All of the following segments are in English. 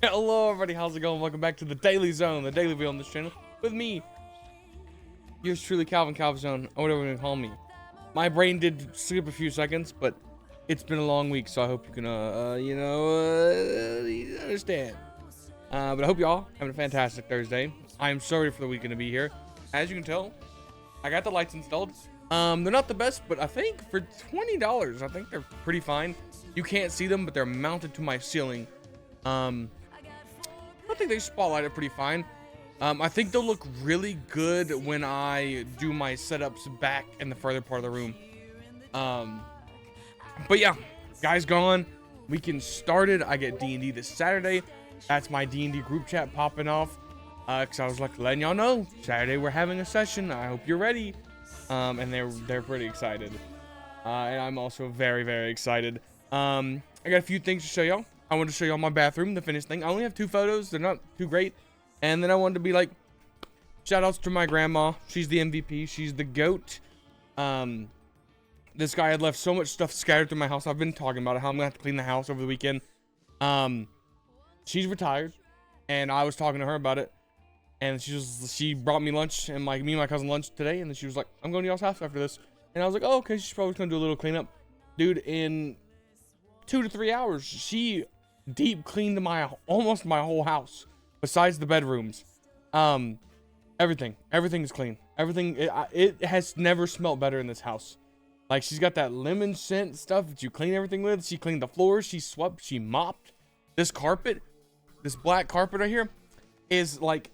Hello everybody, how's it going? Welcome back to the Daily Zone, the daily video on this channel with me, yours truly, Calvin, or whatever you want to call me. My brain did skip a few seconds, but it's been a long week, so I hope you can understand. But I hope y'all having a fantastic Thursday. I'm sorry for the weekend to be here. As you can tell, I got the lights installed. They're not the best, but I think for $20, I think they're pretty fine. You can't see them, but they're mounted to my ceiling. I think they spotlight it pretty fine. I think they'll look really good when I do my setups back in the further part of the room. But yeah, guys gone. Weekend started. I get D&D this Saturday. That's my D&D group chat popping off. Cause I was like letting y'all know Saturday we're having a session. I hope you're ready. And they're pretty excited. And I'm also very, very excited. I got a few things to show y'all. I wanted to show y'all my bathroom, the finished thing. I only have 2 photos. They're not too great. And then I wanted to be like, shout outs to my grandma. She's the MVP. She's the GOAT. This guy had left so much stuff scattered through my house. I've been talking about it, how I'm going to have to clean the house over the weekend. She's retired. And I was talking to her about it. And she brought me lunch and me and my cousin lunch today. And then she was like, I'm going to y'all's house after this. And I was like, oh, okay. She's probably going to do a little cleanup. Dude, in 2 to 3 hours, she deep cleaned almost my whole house besides the bedrooms. Everything is clean. Everything, it has never smelled better in this house. Like, she's got that lemon scent stuff that you clean everything with. She cleaned the floors, she swept, she mopped. This carpet, this black carpet right here is like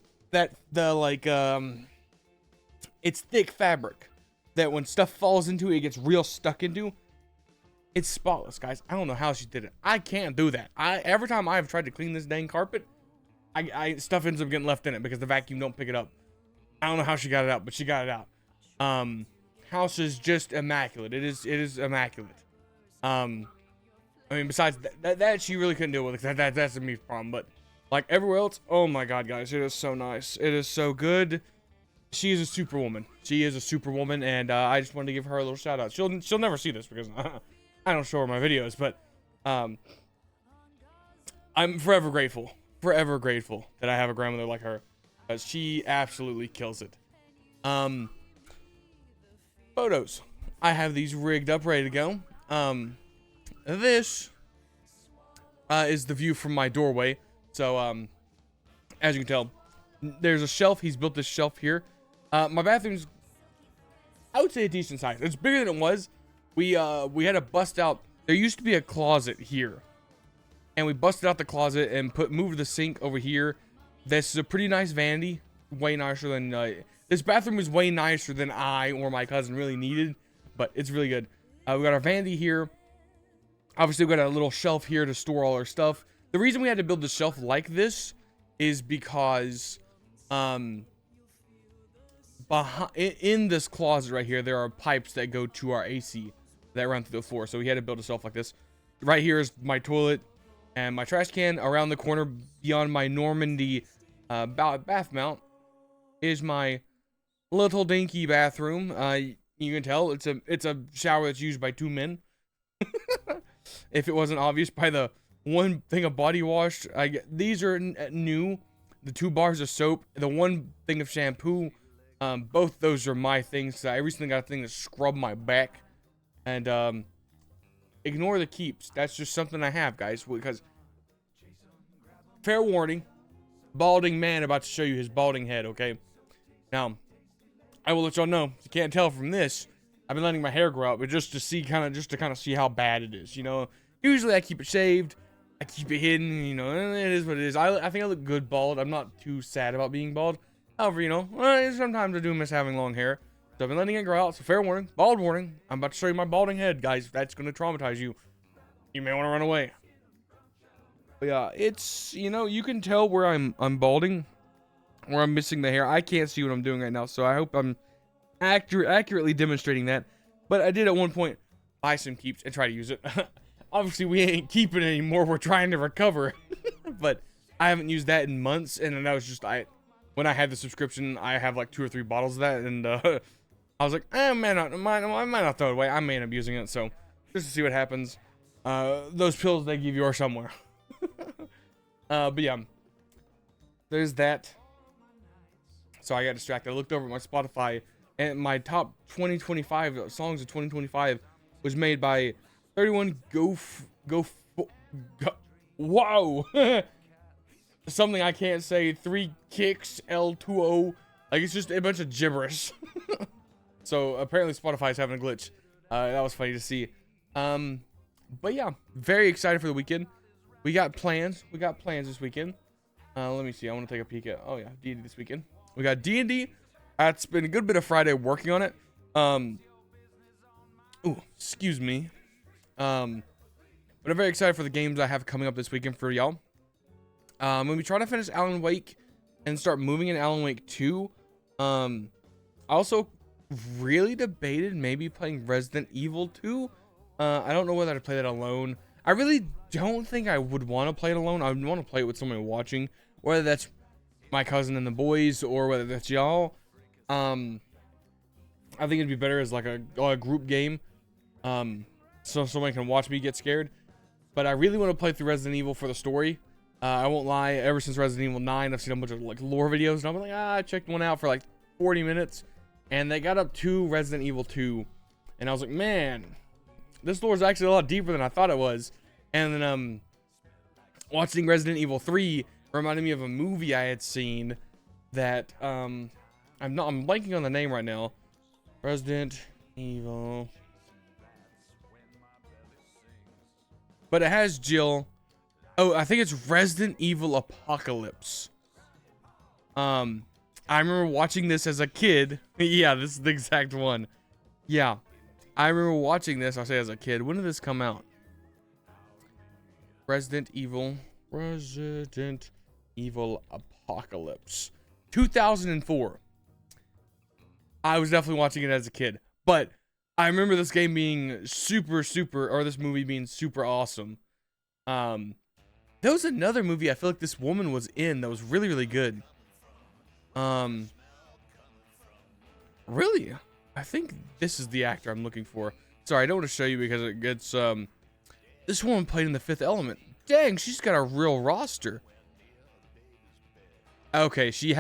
it's thick fabric that when stuff falls into it gets real stuck into. It's spotless, guys. I don't know how she did it. I can't do that. Every time I've tried to clean this dang carpet, stuff ends up getting left in it because the vacuum don't pick it up. I don't know how she got it out, but she got it out. House is just immaculate. It is immaculate. I mean, besides that she really couldn't deal with it. That's a me problem. But like everywhere else, oh my god, guys, it is so nice. It is so good. She is a superwoman. She is a superwoman, and I just wanted to give her a little shout out. She'll never see this because I don't show her my videos, but I'm forever grateful that I have a grandmother like her, because she absolutely kills it. Photos. I have these rigged up, ready to go. This is the view from my doorway. So, as you can tell, there's a shelf. He's built this shelf here. My bathroom's, I would say, a decent size. It's bigger than it was. We had to bust out. There used to be a closet here, and we busted out the closet and moved the sink over here. This is a pretty nice vanity, way nicer than this bathroom is way nicer than I or my cousin really needed, but it's really good. We got our vanity here. Obviously, we got a little shelf here to store all our stuff. The reason we had to build the shelf like this is because in this closet right here, there are pipes that go to our AC that run through the floor. So we had to build a shelf like this. Right here is my toilet and my trash can. Around the corner beyond my Normandy bath mount is my little dinky bathroom. You can tell it's a shower that's used by 2 men. If it wasn't obvious by the one thing of body wash, these are new. The 2 bars of soap, the 1 thing of shampoo. Both those are my things. I recently got a thing to scrub my back. And ignore the keeps. That's just something I have, guys, because fair warning, balding man about to show you his balding head. Okay, now I will let y'all know, you can't tell from this, I've been letting my hair grow out, but just to kind of see how bad it is. You know, usually I keep it shaved, I keep it hidden, you know, and it is what it is. I think I look good bald. I'm not too sad about being bald. However, you know, sometimes I do miss having long hair. So I've been letting it grow out. So fair warning, bald warning. I'm about to show you my balding head, guys. That's going to traumatize you. You may want to run away. But yeah, it's, you know, you can tell where I'm balding, where I'm missing the hair. I can't see what I'm doing right now, so I hope I'm accurately demonstrating that. But I did at one point buy some keeps and try to use it. Obviously, we ain't keeping it anymore. We're trying to recover. But I haven't used that in months, and that was just when I had the subscription, I have like 2 or 3 bottles of that, and I was like, I might not throw it away. I may end up using it, so just to see what happens. Those pills they give you are somewhere. But yeah, there's that. So I got distracted. I looked over at my Spotify, and my top 2025 songs of 2025 was made by 31 wow. Something I can't say. 3 kicks L20. Like, it's just a bunch of gibberish. So apparently Spotify is having a glitch. That was funny to see. But yeah, very excited for the weekend. We got plans. We got plans this weekend. Let me see. I want to take a peek at. Oh yeah, D&D this weekend. We got D&D. It's been a good bit of Friday working on it. Ooh, excuse me. But I'm very excited for the games I have coming up this weekend for y'all. When we try to finish Alan Wake and start moving in Alan Wake 2, I also really debated maybe playing Resident Evil 2. I don't know whether to play that alone. I really don't think I would want to play it alone. I would want to play it with someone watching, whether that's my cousin and the boys or whether that's y'all. I think it'd be better as like a group game, so someone can watch me get scared. But I really want to play through Resident Evil for the story. I won't lie, ever since Resident Evil 9, I've seen a bunch of like lore videos, and I'm like, I checked one out for like 40 minutes, and they got up to Resident Evil 2, and I was like, man, this lore is actually a lot deeper than I thought it was. And then watching Resident Evil 3 reminded me of a movie I had seen that I'm blanking on the name right now. Resident Evil, but it has Jill. Oh, I think it's Resident Evil Apocalypse. I remember watching this as a kid. Yeah, this is the exact one. Yeah, I remember watching this. I'll say as a kid. When did this come out? Resident Evil Apocalypse, 2004. I was definitely watching it as a kid, but I remember this game being or this movie being super awesome. There was another movie I feel like this woman was in that was really, really good. Really? I think this is the actor I'm looking for. Sorry, I don't want to show you because it gets, this woman played in The Fifth Element. Dang, she's got a real roster. Okay, she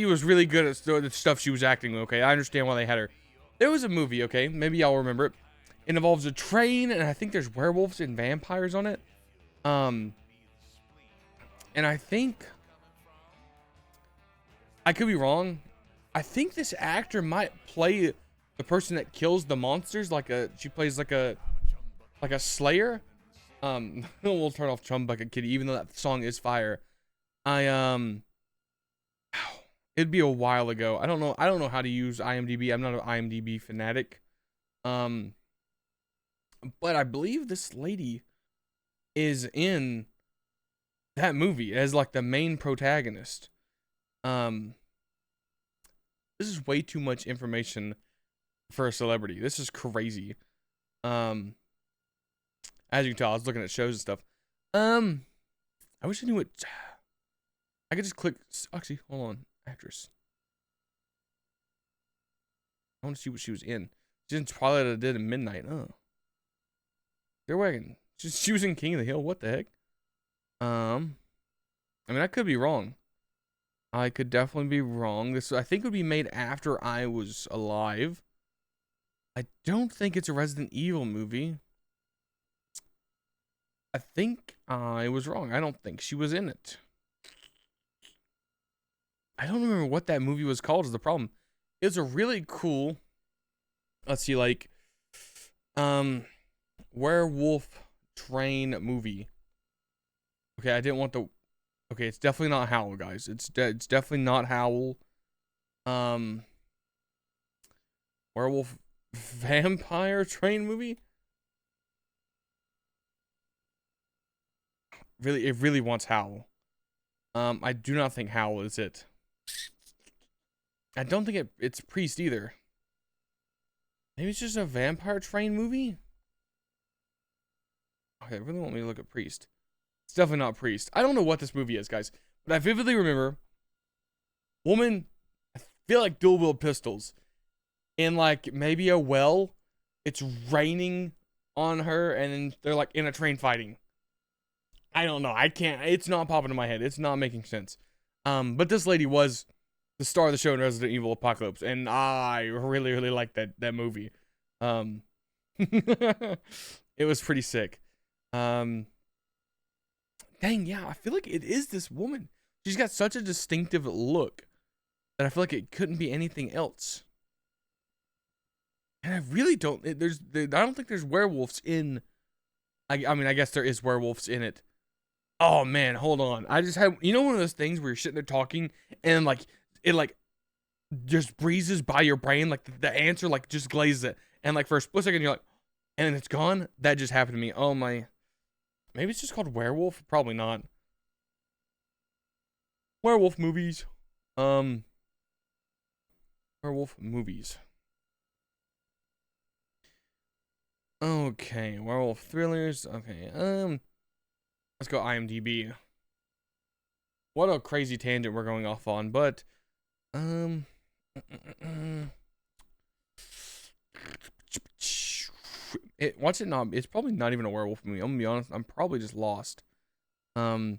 was really good at the stuff she was acting. Okay, I understand why they had her. There was a movie, okay, maybe y'all remember it. It involves a train, and I think there's werewolves and vampires on it. And I think, I could be wrong. I think this actor might play the person that kills the monsters, she plays like a slayer. We'll turn off Chum Bucket Kitty, even though that song is fire. It'd be a while ago. I don't know how to use IMDb. I'm not an IMDb fanatic. But I believe this lady is in that movie as like the main protagonist. This is way too much information for a celebrity. This is crazy. As you can tell, I was looking at shows and stuff. I wish I knew it. I could just click. Actually, hold on. Actress. I want to see what she was in. She's in Twilight of the Dead and Midnight. Oh. They're wagon. She was in King of the Hill. What the heck? I mean, I could be wrong. I could definitely be wrong. This, I think, would be made after I was alive. I don't think it's a Resident Evil movie. I think I was wrong. I don't think she was in it. I don't remember what that movie was called is the problem. It's a really cool, let's see, like, werewolf train movie. Okay, I didn't want the, okay, it's definitely not Howl, guys. It's definitely not Howl. Werewolf vampire train movie? Really, it really wants Howl. I do not think Howl is it. I don't think it's Priest either. Maybe it's just a vampire train movie? Okay, they really want me to look at Priest. It's definitely not Priest. I don't know what this movie is, guys. But I vividly remember woman, I feel like dual-wield pistols. In like maybe a well. It's raining on her and then they're like in a train fighting. I don't know. I can't. It's not popping in my head. It's not making sense. But this lady was the star of the show in Resident Evil Apocalypse, and I really, really liked that movie. It was pretty sick. Dang, yeah, I feel like it is this woman. She's got such a distinctive look that I feel like it couldn't be anything else. And I really don't. I don't think there's werewolves in. I mean, I guess there is werewolves in it. Oh man, hold on. I just had, one of those things where you're sitting there talking and like it like just breezes by your brain, like the answer like just glazes it, and like for a split second you're like, and then it's gone. That just happened to me. Oh my. Maybe it's just called werewolf. Probably not. Werewolf movies. Werewolf movies. Okay, werewolf thrillers. Okay, let's go IMDb. What a crazy tangent we're going off on, but watch it not. It's probably not even a werewolf movie. I'm gonna be honest. I'm probably just lost. So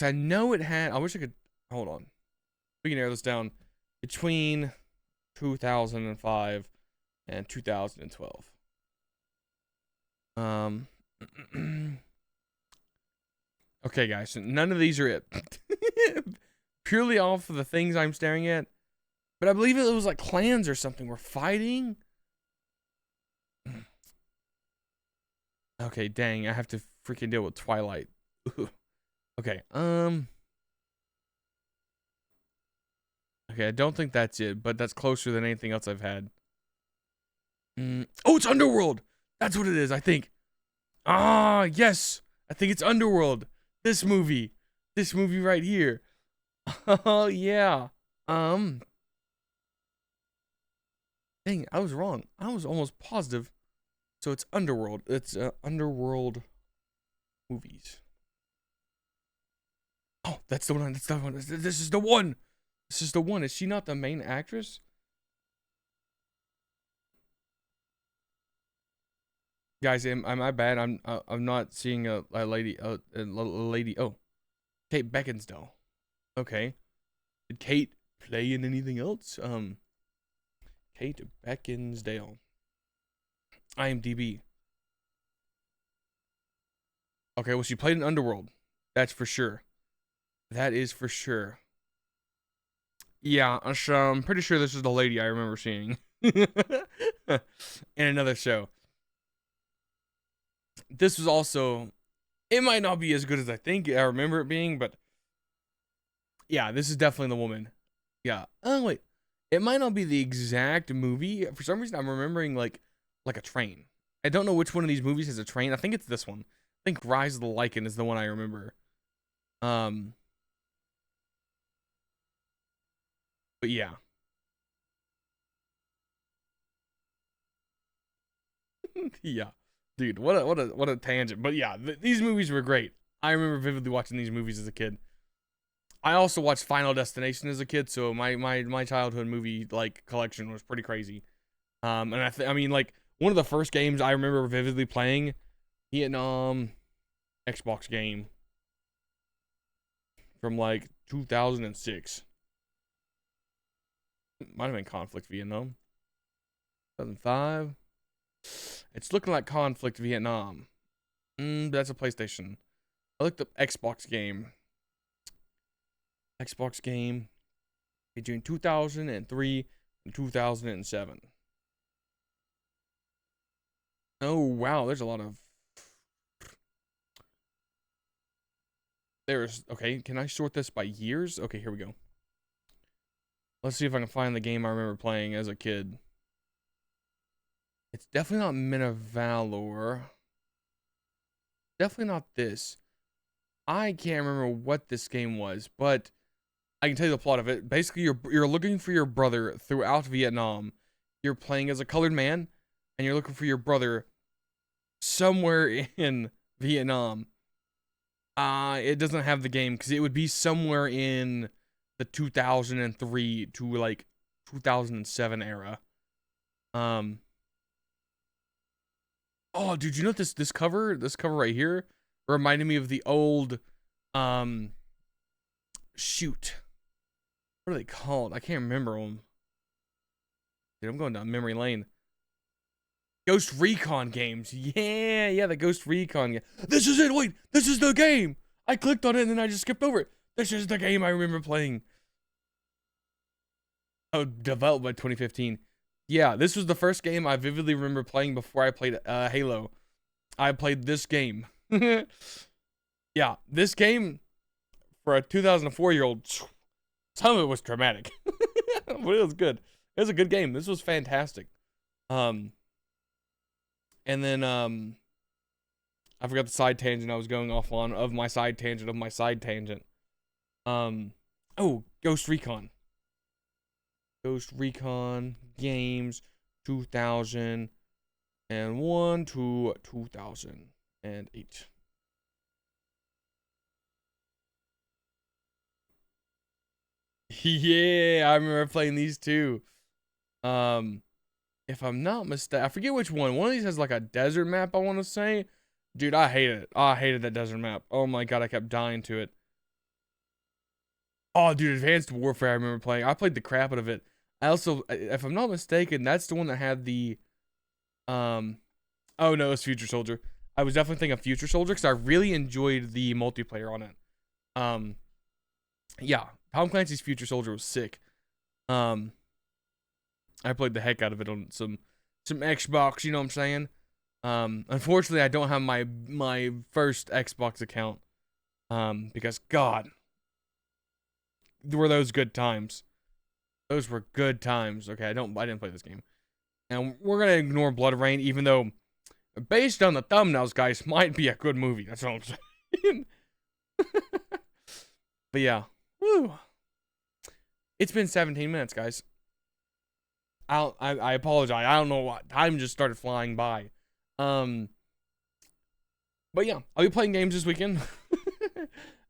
I know it had. I wish I could. Hold on. We can narrow this down between 2005 and 2012. Okay, guys, so none of these are it. Purely off of the things I'm staring at. But I believe it was like clans or something were fighting. Okay, dang, I have to freaking deal with Twilight. Okay, okay, I don't think that's it, but that's closer than anything else I've had. Oh, it's Underworld. That's what it is, I think. Ah, yes. I think it's Underworld. This movie right here. Oh yeah. Dang, I was wrong. I was almost positive. So it's Underworld. It's Underworld movies. Oh, that's the one. That's the one. This is the one. This is the one. Is she not the main actress? Guys, am I bad? I'm not seeing a lady. A lady. Oh, Kate Beckinsale. Okay. Did Kate play in anything else? Kate Beckinsale. IMDb. Okay, well, she played in Underworld. That's for sure. That is for sure. Yeah, so I'm pretty sure this is the lady I remember seeing in another show. This was also, it might not be as good as I think I remember it being, but yeah, this is definitely the woman. Yeah. Oh wait, it might not be the exact movie. For some reason, I'm remembering like a train. I don't know which one of these movies has a train. I think it's this one. I think Rise of the Lycan is the one I remember. But yeah. Yeah. Dude, what a tangent. But yeah, these movies were great. I remember vividly watching these movies as a kid. I also watched Final Destination as a kid, so my childhood movie like collection was pretty crazy. And I mean like one of the first games I remember vividly playing, Vietnam Xbox game from like 2006. Might have been Conflict Vietnam. 2005. It's looking like Conflict Vietnam. That's a PlayStation. I looked up Xbox game. Xbox game between 2003 and 2007. Oh, wow. There's a lot of... Okay, can I sort this by years? Okay, here we go. Let's see if I can find the game I remember playing as a kid. It's definitely not Men of Valor. Definitely not this. I can't remember what this game was, but I can tell you the plot of it. Basically, you're looking for your brother throughout Vietnam. You're playing as a colored man, and you're looking for your brother somewhere in Vietnam. It doesn't have the game because it would be somewhere in the 2003 to like 2007 era. Oh, dude, you know this cover right here? reminded me of the old, shoot, what are they called? I can't remember them. Dude, I'm going down memory lane. Ghost Recon games. Yeah, the Ghost Recon game. This is it. Wait, this is the game. I clicked on it and then I just skipped over it. This is the game I remember playing. Oh, developed by 2015. Yeah, this was the first game I vividly remember playing before I played Halo. I played this game. Yeah, this game for a 2004-year-old, some of it was traumatic, but it was good. It was a good game. This was fantastic. And then I forgot the side tangent I was going off on of my side tangent of my side tangent. Oh, Ghost Recon. Ghost Recon games 2001 to 2008. Yeah, I remember playing these too. If I'm not mistaken, I forget which one. One of these has like a desert map, I want to say. Dude, I hate it. I hated that desert map. Oh my god, I kept dying to it. Oh, dude, Advanced Warfare, I remember playing. I played the crap out of it. I also, if I'm not mistaken, that's the one that had the, oh no, it's Future Soldier. I was definitely thinking of Future Soldier because I really enjoyed the multiplayer on it. Yeah, Tom Clancy's Future Soldier was sick. I played the heck out of it on some Xbox, you know what I'm saying? Unfortunately, I don't have my first Xbox account, because God, were those good times. Those were good times. Okay, I didn't play this game. And we're gonna ignore Blood Rain, even though, based on the thumbnails, guys, might be a good movie. That's all I'm saying. But yeah, woo. It's been 17 minutes, guys. I apologize. I don't know what time just started flying by. But yeah, I'll be playing games this weekend.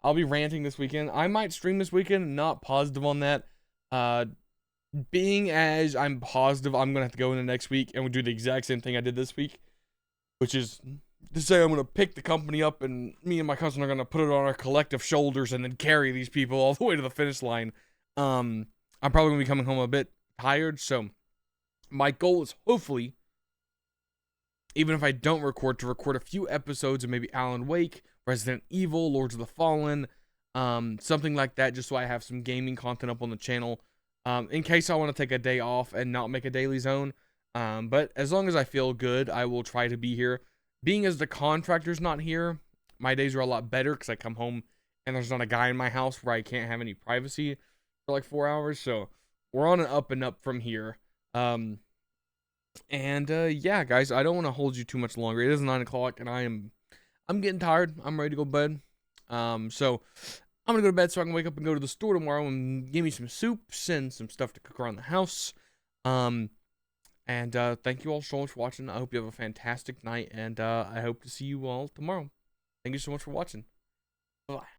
I'll be ranting this weekend. I might stream this weekend. Not positive on that. Being as I'm positive, I'm gonna have to go into next week and we'll do the exact same thing I did this week, which is to say I'm gonna pick the company up and me and my cousin are gonna put it on our collective shoulders and then carry these people all the way to the finish line. I'm probably gonna be coming home a bit tired, so my goal is hopefully, even if I don't record, to record a few episodes of maybe Alan Wake, Resident Evil, Lords of the Fallen, something like that, just so I have some gaming content up on the channel, in case I want to take a day off and not make a daily zone. But as long as I feel good, I will try to be here. Being as the contractor's not here, my days are a lot better because I come home and there's not a guy in my house where I can't have any privacy for like 4 hours. So we're on an up and up from here. Yeah, guys, I don't want to hold you too much longer. It is 9 o'clock and I'm getting tired. I'm ready to go to bed. So I'm gonna go to bed so I can wake up and go to the store tomorrow and give me some soups and some stuff to cook around the house. Thank you all so much for watching. I hope you have a fantastic night, and I hope to see you all tomorrow. Thank you so much for watching. Bye.